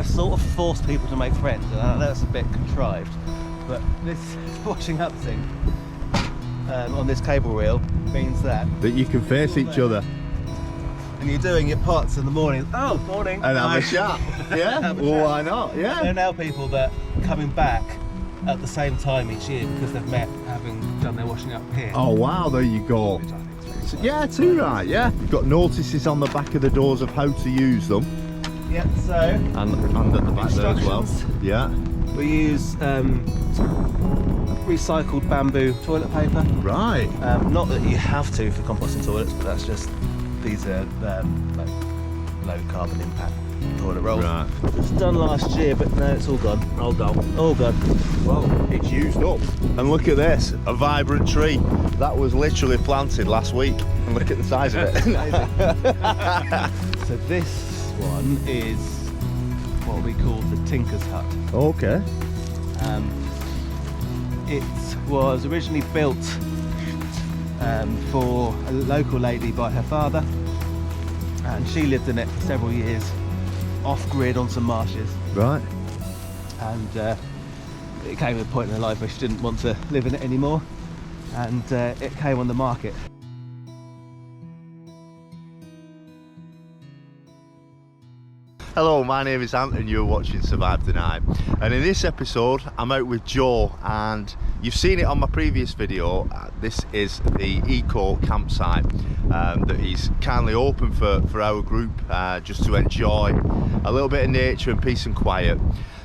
I sort of force people to make friends, and I know that's a bit contrived, but this washing up thing on this cable reel means that you can face each other. And you're doing your pots in the morning. Oh, morning. And have a chat. Yeah, well, why not? Yeah. There are now people that are coming back at the same time each year because they've met having done their washing up here. Oh wow, there you go. Which I think is really fun. Yeah, too right, yeah. You've got notices on the back of the doors of how to use them. Yeah, so. And at the back there as well. Yeah. We use recycled bamboo toilet paper. Right. Not that you have to for composting toilets, but that's just, these are like low carbon impact toilet rolls. Right. It was done last year, but no, it's all gone. All gone. All gone. Well, it's used up. And look at this, a vibrant tree. That was literally planted last week. And look at the size of it. So this one is what we call the Tinker's Hut. Okay. It was originally built for a local lady by her father, and she lived in it for several years, off-grid on some marshes. Right. And it came to a point in her life where she didn't want to live in it anymore, and it came on the market. Hello, my name is Ant and you're watching Survive the Night. And in this episode, I'm out with Joe, and you've seen it on my previous video. This is the eco campsite that he's kindly opened for our group, just to enjoy a little bit of nature and peace and quiet.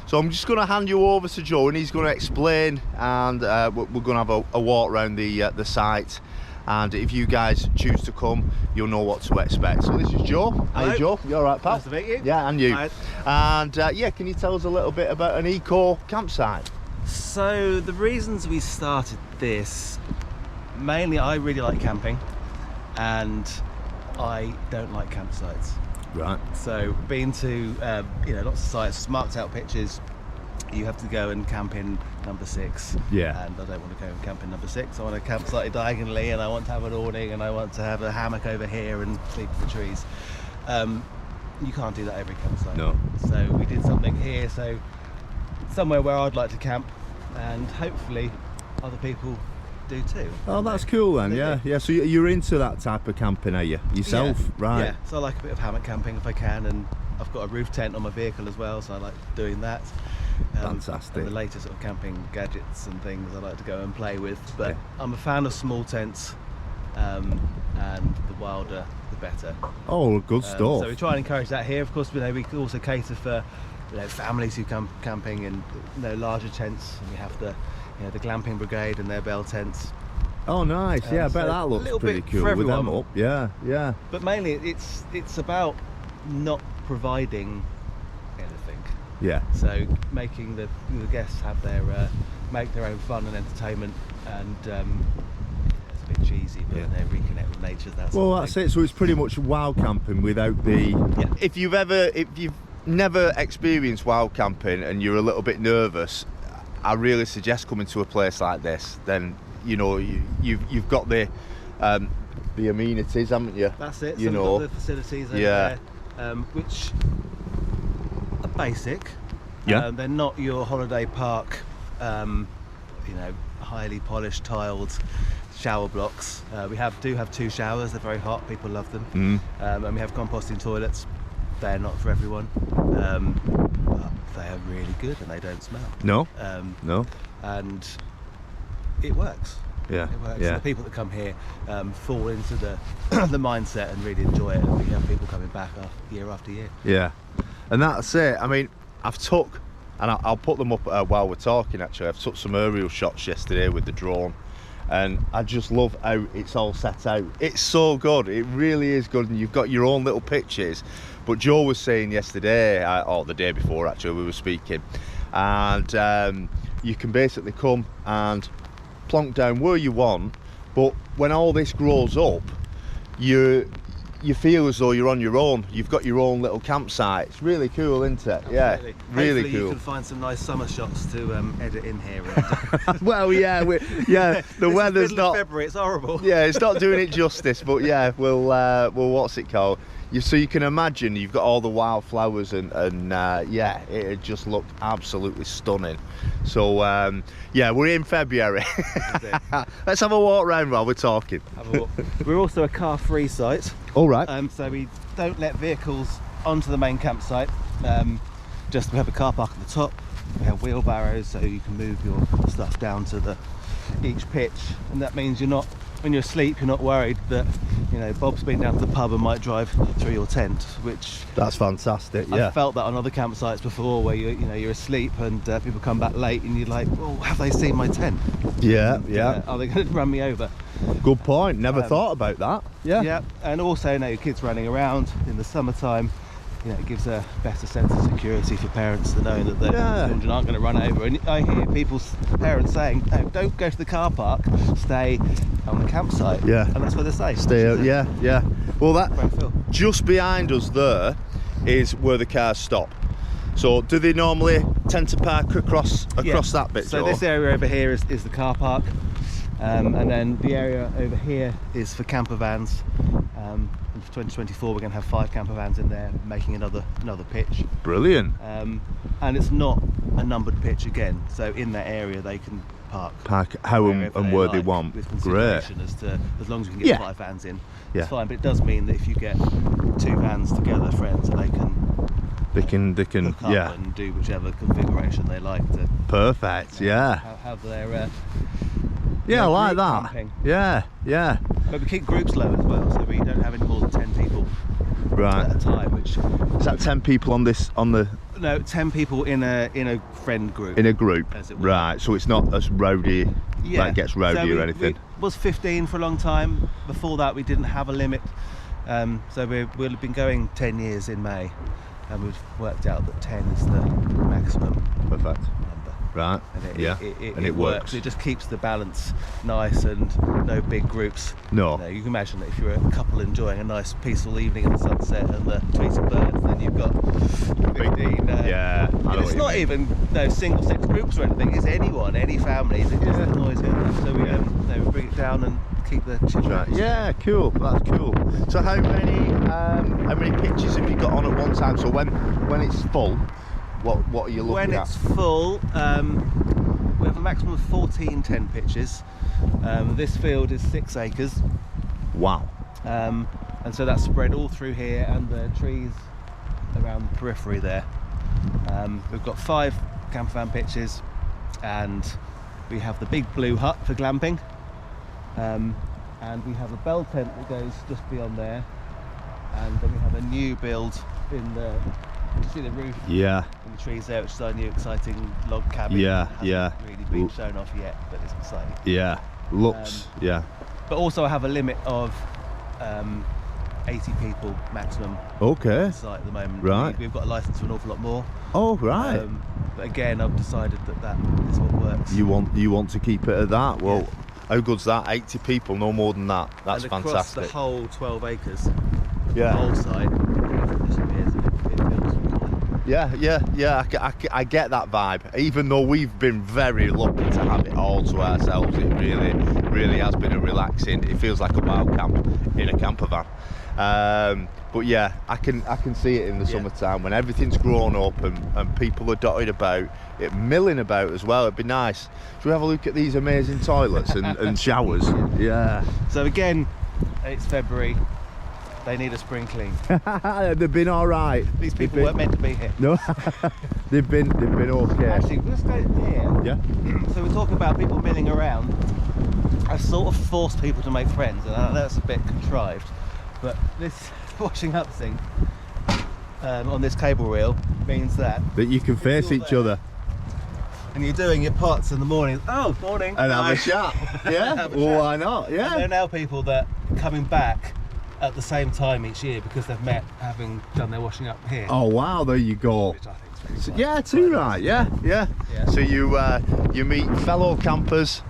So I'm just going to hand you over to Joe, and he's going to explain, and we're going to have a walk around the site. And if you guys choose to come, you'll know what to expect. So this is Joe. Hello. Hey Joe, you all right, pal? Nice to meet you. Yeah, and you. Hi. And yeah, can you tell us a little bit about an eco campsite? So the reasons we started this, mainly I really like camping, and I don't like campsites. Right. So been to lots of sites, marked out pitches. You have to go and camp in number 6. Yeah. And I don't want to go and camp in number 6. I want to camp slightly diagonally, and I want to have an awning, and I want to have a hammock over here and sleep in the trees. You can't do that every campsite. No. So we did something here, so somewhere where I'd like to camp, and hopefully other people do too. Oh, that's cool then. Yeah, yeah. So you're into that type of camping, are you? Yourself, Yeah. right? Yeah. So I like a bit of hammock camping if I can, and I've got a roof tent on my vehicle as well, so I like doing that. Fantastic. And the latest sort of camping gadgets and things I like to go and play with, but Yeah. I'm a fan of small tents, and the wilder the better. Oh, good stuff. So we try and encourage that here. Of course, we also cater for families who come camping in larger tents, and we have the glamping brigade and their bell tents. Oh, nice. Yeah, I bet so that a looks little pretty bit cool for with them everyone. up. Yeah, yeah. But mainly it's about not providing anything. Yeah. So making the guests have make their own fun and entertainment, and it's a bit cheesy, but Yeah. they reconnect with nature. Well, that's it. So it's pretty much wild camping without the. Yeah. If you've never experienced wild camping and you're a little bit nervous, I really suggest coming to a place like this. Then you've got the amenities, haven't you? That's it. You Some know. of the facilities over Yeah. there, which are basic. Yeah. They're not your holiday park, highly polished tiled shower blocks. We do have 2 showers. They're very hot. People love them. And we have composting toilets. They're not for everyone, but they are really good and they don't smell. No. No. And it works. Yeah. It works. Yeah. The people that come here fall into the the mindset and really enjoy it, and we have people coming back year after year. Yeah, and that's it. I mean, I've took, and I'll put them up while we're talking actually, I've took some aerial shots yesterday with the drone, and I just love how it's all set out. It's so good, it really is good, and you've got your own little pitches. But Joe was saying yesterday, or the day before actually, we were speaking, and you can basically come and plonk down where you want, but when all this grows up, you feel as though you're on your own. You've got your own little campsite. It's really cool, isn't it? Absolutely. Yeah, really Hopefully cool. you can find some nice summer shots to edit in here. Well, yeah, the weather's middle not. of February, it's horrible. Yeah, it's not doing it justice, but yeah, we'll what's it called? so you can imagine you've got all the wildflowers and yeah, it just looked absolutely stunning. So yeah, we're in February. Let's have a walk around while we're talking. Have a walk. We're also a car-free site. All right. So we don't let vehicles onto the main campsite. Just we have a car park at the top. We have wheelbarrows, so you can move your stuff down to each pitch, and that means you're not, when you're asleep, you're not worried that, you know, Bob's been down to the pub and might drive through your tent, which that's fantastic. Yeah, I've felt that on other campsites before, where you're asleep and people come back late, and you're like, well, have they seen my tent? Yeah, and, yeah. Are they going to run me over? Good point. Never thought about that. Yeah. Yeah, and also, you know, your kids running around in the summertime. You know, it gives a better sense of security for parents to know that their children aren't going to run over. And I hear people's parents saying, no, don't go to the car park, stay on the campsite. Yeah. And that's what they say. Stay out, yeah, yeah. Well, that Brentford. Just behind us there is where the cars stop. So do they normally tend to park across that bit? So this area over here is the car park. And then the area over here is for camper vans. And for 2024 we're going to have 5 camper vans in there, making another pitch. Brilliant. And it's not a numbered pitch again, so in that area they can park how and where they want. With consideration as long as we can get 5 vans in, it's fine. But it does mean that if you get 2 vans together, friends, they can hook up and do whichever configuration they like to. Perfect. Have their I like that. Camping. Yeah. But we keep groups low as well, so we don't have any more than 10 people at a time. Which is that 10 people on the? No, 10 people in a friend group. In a group, as it were. Right? So it's not as rowdy. Like gets rowdy or anything. It was 15 for a long time. Before that, we didn't have a limit. So we've been going 10 years in May, and we've worked out that 10 is the maximum. Perfect. Right, and it works. It just keeps the balance nice and no big groups. No. You know, you can imagine that if you're a couple enjoying a nice peaceful evening at the sunset and the tweeting birds, then you've got 15. And it's not even single sex groups or anything. It's anyone, any families. It just annoys it. So we bring it down and keep the chit chat. Yeah, cool. That's cool. So how many pitches have you got on at one time? So when it's full, what are you looking at? When it's full, we have a maximum of 14 tent pitches. This field is 6 acres. Wow. And so that's spread all through here and the trees around the periphery there. We've got 5 camper van pitches, and we have the big blue hut for glamping. And we have a bell tent that goes just beyond there. And then we have a new build in the... You see the roof and the trees there, which is our new exciting log cabin. Hasn't really been shown off yet, but it's exciting. Looks but also I have a limit of 80 people maximum on the site at the moment. We've got a license for an awful lot more. But again, I've decided that is what works. You want to keep it at that? Well, how good's that? 80 people, no more than that. That's and across fantastic. The whole 12 acres, the whole site disappears. I get that vibe. Even though we've been very lucky to have it all to ourselves, it really has been a relaxing. It feels like a wild camp in a camper van. But yeah, I can see it in the summertime when everything's grown up and people are dotted about, milling about as well. It'd be nice. Should we have a look at these amazing toilets and showers? Yeah. So again, it's February. They need a spring clean. They've been all right. These people weren't meant to be here. No, they've been okay. Actually, let's go here. Yeah. So we're talking about people milling around. I've sort of forced people to make friends, and I know that's a bit contrived, but this washing up thing on this cable reel means that you can face each other. And you're doing your pots in the morning. Oh, morning. And have a chat. Yeah. Well, why not? Yeah. And there are now people that are coming back at the same time each year because they've met having done their washing up here. Oh wow, there you go. Which I think is yeah, too right. Yeah. So you meet fellow campers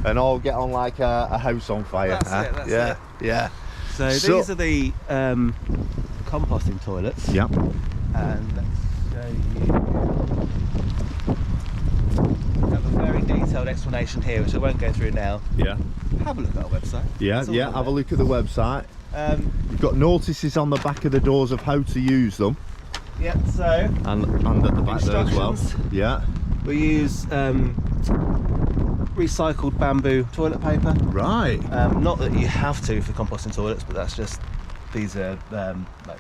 and all get on like a house on fire. That's it. Yeah. So these are the composting toilets. Yeah. And let's show you. I have a very detailed explanation here, which I won't go through now. Yeah. Have a look at our website. Yeah. Have a look at the website. You've got notices on the back of the doors of how to use them. Yep, so... And at the back there as well. Yeah. We use recycled bamboo toilet paper. Right. Not that you have to for composting toilets, but that's just, these are like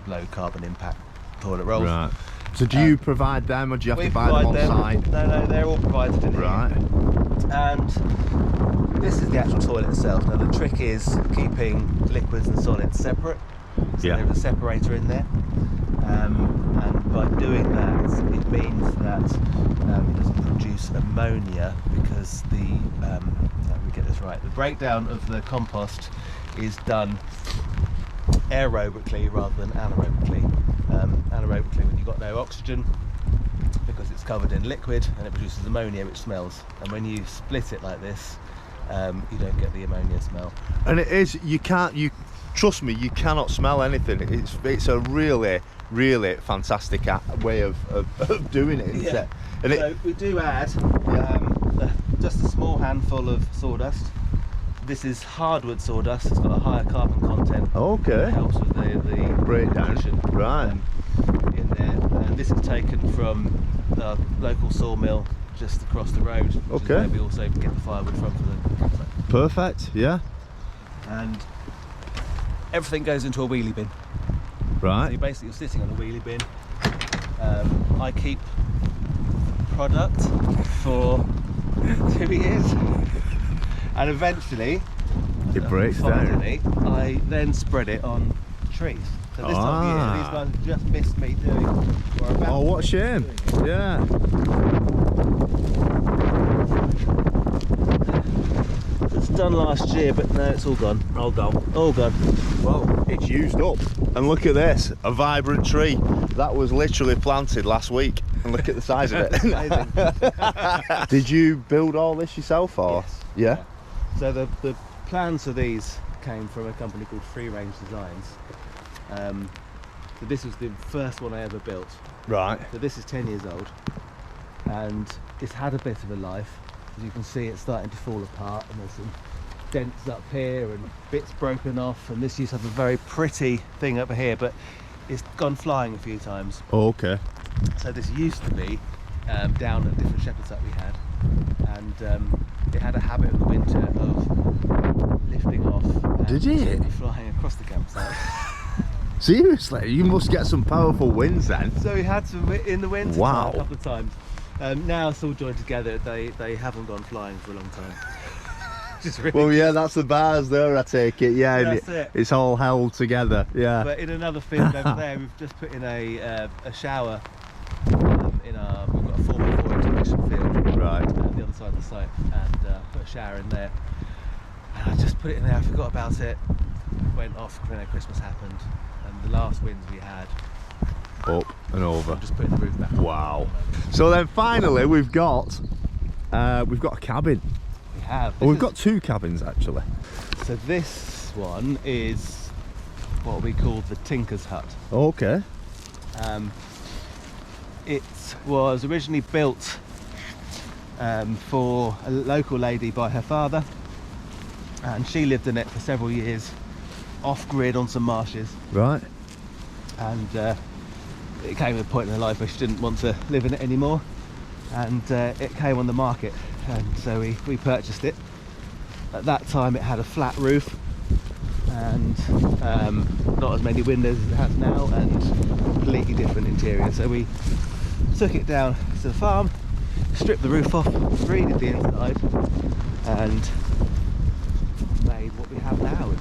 low carbon impact toilet rolls. Right. So do you provide them, or do you have to buy them on site? No, they're all provided in here. Right. And this is the actual toilet itself. Now the trick is keeping liquids and solids separate. So Yeah. there's a separator in there. And by doing that, it means that it doesn't produce ammonia, because the, let me get this right, the breakdown of the compost is done aerobically rather than anaerobically. Anaerobically when you've got no oxygen, because it's covered in liquid, and it produces ammonia which smells. And when you split it like this, you don't get the ammonia smell. And it is, trust me, you cannot smell anything. It's a really fantastic way of doing it, isn't it? And so we do add just a small handful of sawdust. This is hardwood sawdust. It's got a higher carbon content. Okay. It helps with the breakdown. Right. In there. And this is taken from the local sawmill just across the road. Which is where we also get the firewood from for the campsite. Perfect. Yeah. And everything goes into a wheelie bin. Right. So you're sitting on a wheelie bin. I keep product for 2 years, and eventually it breaks down. I then spread it on trees. So this time of year, these guys have just missed me doing. Oh, what a shame! Yeah. It's done last year, but no, it's all gone. All gone. All gone. Well, it's used up. And look at this, a vibrant tree that was literally planted last week. And look at the size of it. Amazing. Did you build all this yourself, or? Yes. Yeah. So the plans for these came from a company called Free Range Designs. So this was the first one I ever built. Right. So this is 10 years old, and it's had a bit of a life. As you can see, it's starting to fall apart, and there's some dents up here and bits broken off, and this used to have a very pretty thing up here, but it's gone flying a few times. Oh, okay. So this used to be down at different shepherds that we had, and it had a habit in the winter of lifting off and flying across the campsite. Seriously? You must get some powerful winds then. So we had some in the winter wow. a couple of times. Now it's all joined together. They haven't gone flying for a long time. Really well, yeah, that's the bars there, I take it. Yeah, that's it. It's all held together. Yeah. But in another field over there, we've just put in a shower. We've got a 4x4 exhibition field right at the other side of the site, and put a shower in there. And I just put it in there. I forgot about it. Went off when Christmas happened, and the last winds we had. Up and over. I'm just putting the roof back. Wow. So then finally we've got a cabin. We have. Well, we've got two cabins actually. So this one is what we call the Tinker's Hut. Okay. It was originally built for a local lady by her father, and she lived in it for several years off-grid on some marshes. Right. And it came to a point in her life where she didn't want to live in it anymore, and it came on the market, and so we purchased it. At that time it had a flat roof and not as many windows as it has now, and completely different interior. So we took it down to the farm, stripped the roof off, redid the inside, and made what we have now,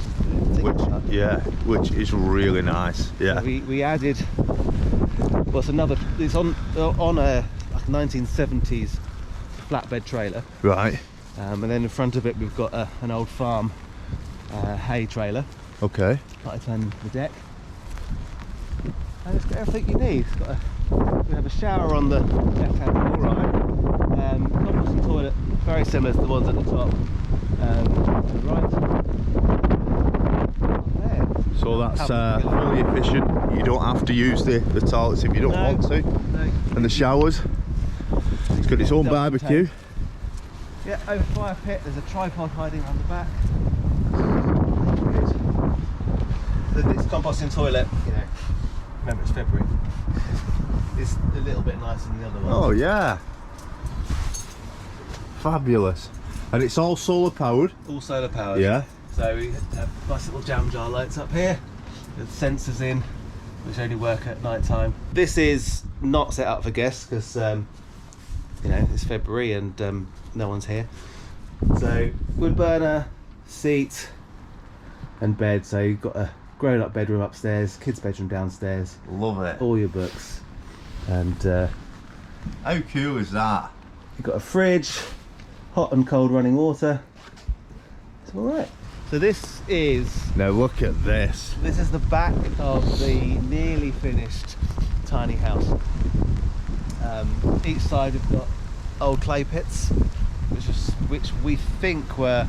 which is really nice. Yeah. So we added, well, it's on a like 1970s flatbed trailer. Right. And then in front of it we've got an old farm hay trailer. Okay. Right on the deck. And it's got everything you need. We have a shower on the left hand side. Right. Composting toilet, very similar to the ones at the top. To the right. There. So that's fully efficient. You don't have to use the toilets if you don't want to. No. And the showers. It's got its own barbecue. Yeah, over fire pit. There's a tripod hiding on the back. this composting toilet, you know, remember it's February, it's a little bit nicer than the other one. Oh yeah. Fabulous. And it's all solar powered? All solar powered. Yeah. So we have nice little jam jar lights up here with sensors in, which only work at night time. This is not set up for guests because you know, it's February and no one's here. So wood burner, seat and bed. So you've got a grown-up bedroom upstairs, kids' bedroom downstairs. Love it. All your books. And how cool is that? you've got a fridge, hot and cold running water. It's all right. So this is... Now look at this. This is the back of the nearly finished tiny house. Each side we've got old clay pits, which we think were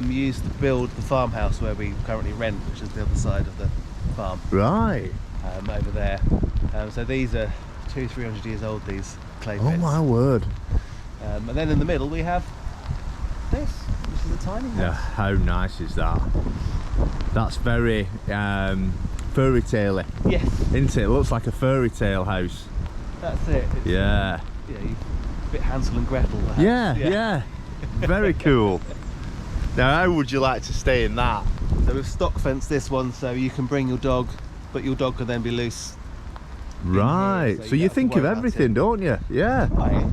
used to build the farmhouse where we currently rent, which is the other side of the farm. Right. Over there. So these are 200-300 years old, these clay pits. Oh my word. And then in the middle we have this, which is a tiny house. Yeah, how nice is that? That's very fairy tale-y, Yes, isn't it? It looks like a fairy tale house. that's it. It's, Yeah. yeah, a bit Hansel and Gretel. The house. Yeah. Very cool. Now, how would you like to stay in that? So we've stock fenced this one so you can bring your dog, but your dog can then be loose. Right. so So you you don't have to think worry of about everything, it. don't you? Yeah. Right.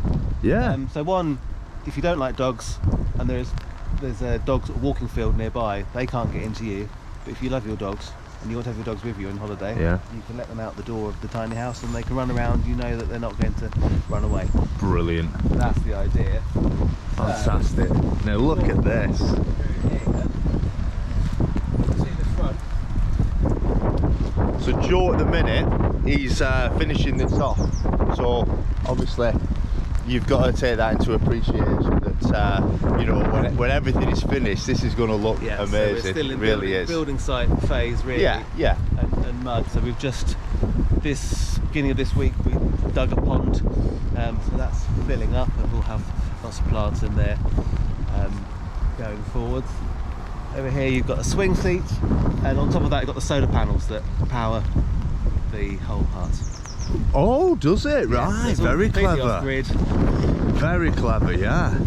Yeah. So one, if you don't like dogs, and there's a dog's walking field nearby, they can't get into you. But if you love your dogs and you want to have your dogs with you on holiday, Yeah. you can let them out the door of the tiny house and they can run around. You know that they're not going to run away. Brilliant. That's the idea. Fantastic. Now look at this. See the front. So Joe at the minute, he's finishing this off. So obviously you've got to take that into appreciation that you know, when everything is finished, this is going to look Yeah, amazing. so we're still in it really is. building site phase, really. Yeah. And mud. So we've just beginning of this week we dug a pond, so that's filling up, and we'll have lots of plants in there going forwards. Over here you've got a swing seat, and on top of that you've got the solar panels that power the whole hut. Oh, does it? Yeah, Right. it's all Very completely clever. off-grid. Very clever. Yeah.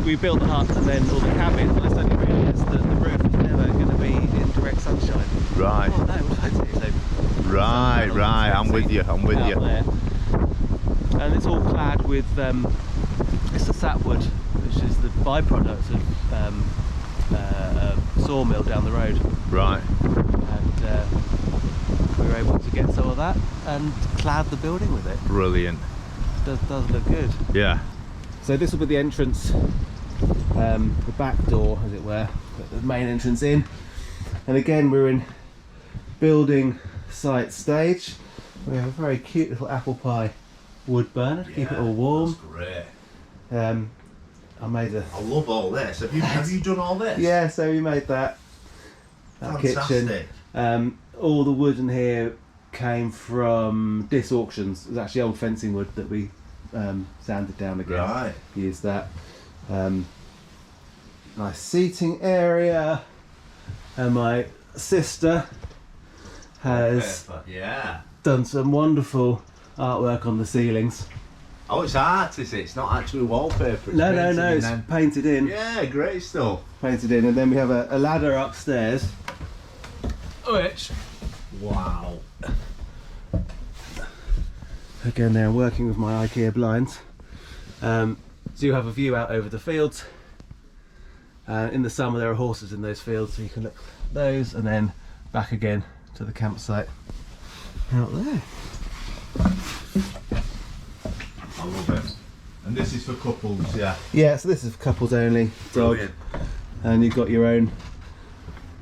We built the hut and then all the cabins, but I suddenly realised that the roof is never going to be in direct sunshine. Right. Oh no, what do I do? So Right. Right. I'm with you. I'm with out you. there. And it's all clad with it's a sapwood, which is the byproduct of a sawmill down the road. Right. And we were able to get some of that and clad the building with it. Brilliant. Does look good. Yeah. So this will be the entrance, the back door, as it were, the main entrance in. And again, we're in building site stage. We have a very cute little apple pie wood burner to keep it all warm. That's great. I made a... I love all this. Have you done all this? Yeah, so we made that kitchen. Fantastic. All the wood in here came from Dis Auctions. It was actually old fencing wood that we sanded down again. Right. Used that. Nice seating area. And my sister has Perfect. Yeah. done some wonderful artwork on the ceilings. Oh, it's art, is it? It's not actually wallpaper. It's No, painted in it's them. painted in. Yeah, great stuff. Painted in, and then we have a ladder upstairs. Which, Wow. again, they're working with my IKEA blinds. So you have a view out over the fields. In the summer there are horses in those fields, so you can look at those, and then back again to the campsite out there. I love it. And this is for couples, yeah. Yeah, so this is for couples only, dog. Brilliant. And you've got your own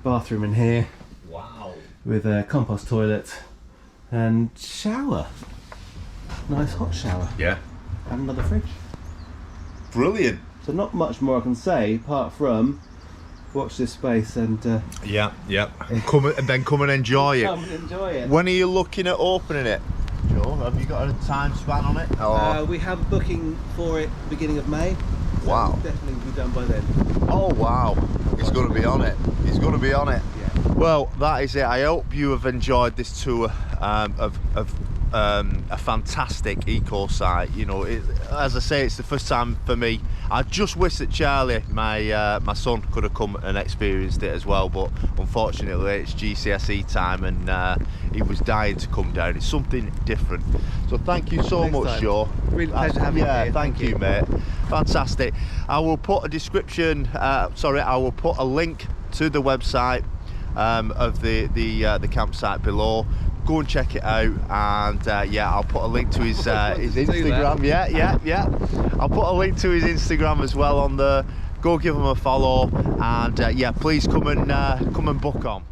bathroom in here Wow. with a compost toilet and shower. Nice hot shower. Yeah. And another fridge. Brilliant. So not much more I can say apart from watch this space and Yeah. And come and enjoy it. come and enjoy it. When are you looking at opening it, Joe? Have you got a time span on it? Or... We have a booking for it beginning of May. So Wow. it'll definitely be done by then. Oh wow. He's going to be on it. He's going to be on it. Yeah. Well, that is it. I hope you have enjoyed this tour of a fantastic eco site. You know, as I say, it's the first time for me. I just wish that Charlie, my son, could have come and experienced it as well, but unfortunately it's GCSE time and he was dying to come down. It's something different. So thank you so much, Joe. Really pleasure having you here. Thank you, mate. Fantastic. I will put a description. I will put a link to the website of the campsite below. Go and check it out, and yeah, I'll put a link to his Instagram. Yeah. I'll put a link to his Instagram as well on the. Go give him a follow, and yeah, please come and book on.